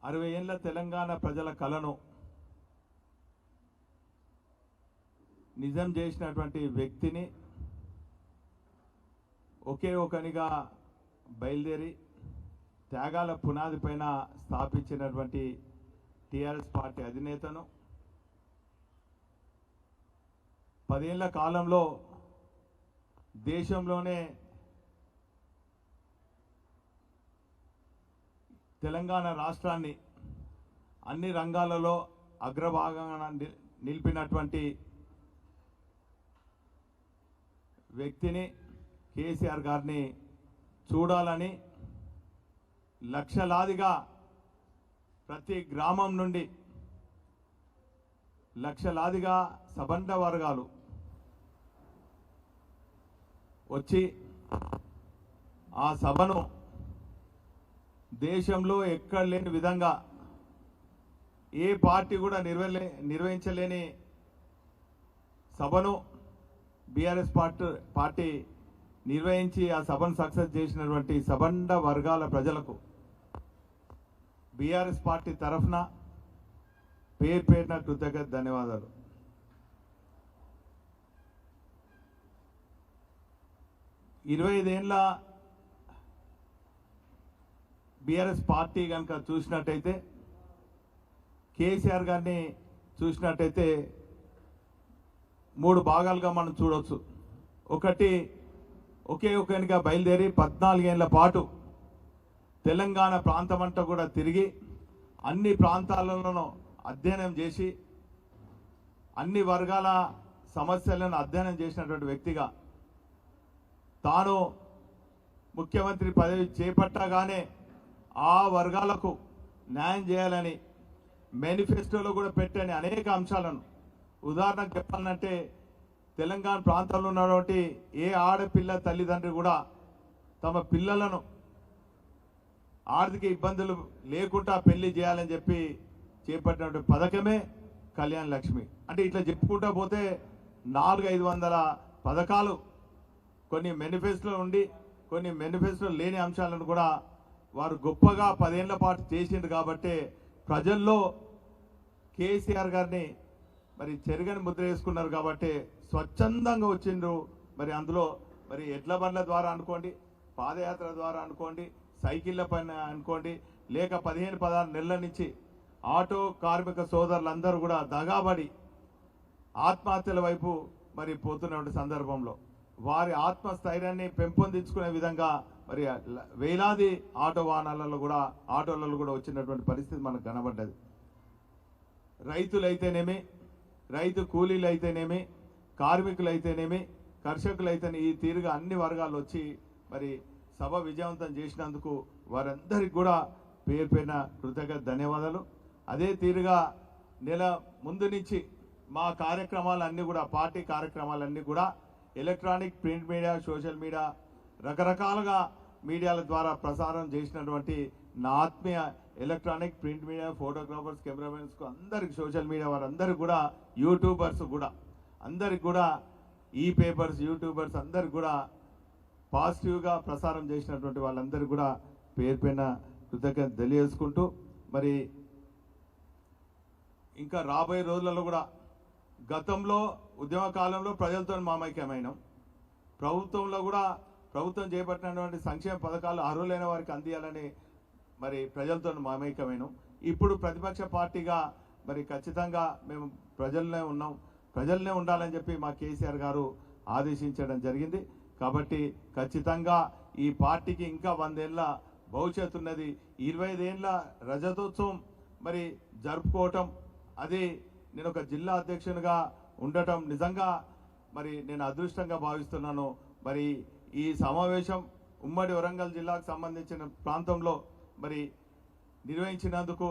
60 ఏళ్ల తెలంగాణ ప్రజల కలను నిజం చేసినటువంటి వ్యక్తిని ఒకే ఒకనిగా బయలుదేరి త్యాగాల పునాది పైన స్థాపించినటువంటి టిఆర్ఎస్ పార్టీ అధినేతను 10 ఏళ్ల కాలంలో దేశంలోనే తెలంగాణ రాష్ట్రాన్ని అన్ని రంగాలలో అగ్రభాగంగా నిలిపినటువంటి వ్యక్తిని కేసీఆర్ గారిని చూడాలని లక్షలాదిగా ప్రతి గ్రామం నుండి లక్షలాదిగా సబండ వర్గాలు వచ్చి ఆ సభను దేశంలో ఎక్కడ లేని విధంగా ఏ పార్టీ కూడా నిర్వహించలేని సభను బీఆర్ఎస్ పార్టీ నిర్వహించి ఆ సభను సక్సెస్ చేసినటువంటి సబండ వర్గాల ప్రజలకు బీఆర్ఎస్ పార్టీ తరఫున పేరున కృతజ్ఞత ధన్యవాదాలు. ఇరవై 25 ఏళ్ళ బీఆర్ఎస్ పార్టీ కనుక చూసినట్టయితే కేసీఆర్ గారిని చూసినట్టయితే 3 భాగాలుగా మనం చూడవచ్చు. ఒకటి, ఒకే ఒకనిగా బయలుదేరి 14 ఏళ్ల పాటు తెలంగాణ ప్రాంతమంతా కూడా తిరిగి అన్ని ప్రాంతాలలో అధ్యయనం చేసి అన్ని వర్గాల సమస్యలను అధ్యయనం చేసినటువంటి వ్యక్తిగా తాను ముఖ్యమంత్రి పదవి చేపట్టగానే ఆ వర్గాలకు న్యాయం చేయాలని మేనిఫెస్టోలో కూడా పెట్టని అనేక అంశాలను, ఉదాహరణకు చెప్పాలంటే తెలంగాణ ప్రాంతంలో ఉన్నటువంటి ఏ ఆడపిల్ల తల్లిదండ్రి కూడా తమ పిల్లలను ఆర్థిక ఇబ్బందులు లేకుండా పెళ్లి చేయాలని చెప్పి చేపట్టినటువంటి పథకమే కళ్యాణ లక్ష్మి. అంటే ఇట్లా చెప్పుకుంటా పోతే 400-500 పథకాలు కొన్ని మేనిఫెస్టోలో ఉండి కొన్ని మేనిఫెస్టో లేని అంశాలను కూడా వారు గొప్పగా 10 ఏళ్ల పాటు చేసిండ్రు. కాబట్టి ప్రజల్లో కేసీఆర్ గారిని మరి చెరగని ముద్ర వేసుకున్నారు. కాబట్టి స్వచ్ఛందంగా వచ్చిండ్రు. మరి అందులో మరి ఎడ్ల బండ్ల ద్వారా అనుకోండి, పాదయాత్ర ద్వారా అనుకోండి, సైకిళ్ళ పైన అనుకోండి, లేక 15-16 నెలల నుంచి ఆటో కార్మిక సోదరులందరూ కూడా దగాబడి ఆత్మహత్యల వైపు మరి పోతున్నటువంటి సందర్భంలో వారి ఆత్మస్థైర్యాన్ని పెంపొందించుకునే విధంగా మరి వేలాది ఆటోలలో కూడా వచ్చినటువంటి పరిస్థితి మనకు కనబడ్డది. రైతులైతేనేమి, రైతు కూలీలు అయితేనేమి, కార్మికులైతేనేమి, కర్షకులైతేనే ఈ తీరుగా అన్ని వర్గాలు వచ్చి మరి సభ విజయవంతం చేసినందుకు వారందరికీ కూడా పేరున కృతజ్ఞత ధన్యవాదాలు. అదే తీరుగా నెల ముందు నుంచి మా కార్యక్రమాలన్నీ కూడా పార్టీ కార్యక్రమాలన్నీ కూడా electronic, print media, social media రకరకాలుగా మీడియాల ద్వారా ప్రసారం చేసినటువంటి నా ఆత్మీయ ఎలక్ట్రానిక్, ప్రింట్ మీడియా, ఫోటోగ్రాఫర్స్, కెమెరామెన్స్కు అందరికి, సోషల్ మీడియా వారందరికీ కూడా, యూట్యూబర్స్ కూడా అందరికి కూడా, ఈ పేపర్స్, యూట్యూబర్స్ అందరికి కూడా పాజిటివ్గా ప్రసారం చేసినటువంటి వాళ్ళందరికీ కూడా పేరుపైన కృతజ్ఞత తెలియజేసుకుంటూ మరి ఇంకా రాబోయే రోజులలో కూడా గతంలో ఉద్యమ కాలంలో ప్రజలతో మామైక్యమైనాం. ప్రభుత్వంలో కూడా ప్రభుత్వం చేపట్టినటువంటి సంక్షేమ పథకాలు అర్హులైన వారికి అందియాలని మరి ప్రజలతో మామైక్యమైనాం. ఇప్పుడు ప్రతిపక్ష పార్టీగా మరి ఖచ్చితంగా మేము ప్రజల్నే ఉండాలని చెప్పి మా కేసీఆర్ గారు ఆదేశించడం జరిగింది. కాబట్టి ఖచ్చితంగా ఈ పార్టీకి ఇంకా 100 ఏళ్ళ భవిష్యత్తు ఉన్నది. 25 ఏళ్ళ రజతోత్సవం మరి జరుపుకోవటం, అది నేను ఒక జిల్లా అధ్యక్షునిగా ఉండటం నిజంగా మరి నేను అదృష్టంగా భావిస్తున్నాను. మరి ఈ సమావేశం ఉమ్మడి వరంగల్ జిల్లాకు సంబంధించిన ప్రాంతంలో మరి నిర్వహించినందుకు,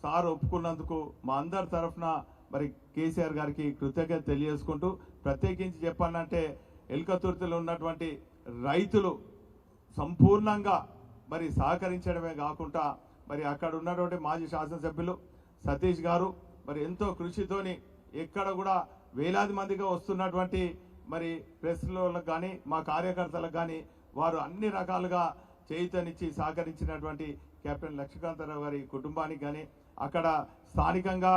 సార్ ఒప్పుకున్నందుకు మా అందరి తరఫున మరి కేసీఆర్ గారికి కృతజ్ఞత తెలియజేసుకుంటూ, ప్రత్యేకించి చెప్పాలంటే ఎల్కతుర్తిలో ఉన్నటువంటి రైతులు సంపూర్ణంగా మరి సహకరించడమే కాకుండా మరి అక్కడ ఉన్నటువంటి మాజీ శాసనసభ్యులు సతీష్ గారు మరి ఎంతో కృషితోని ఎక్కడ కూడా వేలాది మందిగా వస్తున్నటువంటి మరి ప్రెస్లకు కానీ మా కార్యకర్తలకు కానీ వారు అన్ని రకాలుగా చేయుతనిచ్చి సహకరించినటువంటి కెప్టెన్ లక్ష్మీకాంతరావు గారి కుటుంబానికి కానీ అక్కడ స్థానికంగా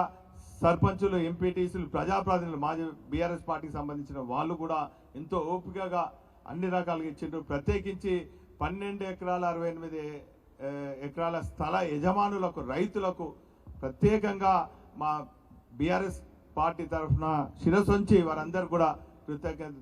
సర్పంచులు, ఎంపీటీసీలు, ప్రజాప్రతినిధులు, మాజీ బీఆర్ఎస్ పార్టీకి సంబంధించిన వాళ్ళు కూడా ఎంతో ఓపికగా అన్ని రకాలుగా ఇచ్చిండ్రు. ప్రత్యేకించి 12 ఎకరాల 68 ఎకరాల స్థల యజమానులకు, రైతులకు ప్రత్యేకంగా మా బీఆర్ఎస్ పార్టీ తరఫున శిరసొంచి వారందరూ కూడా కృతజ్ఞత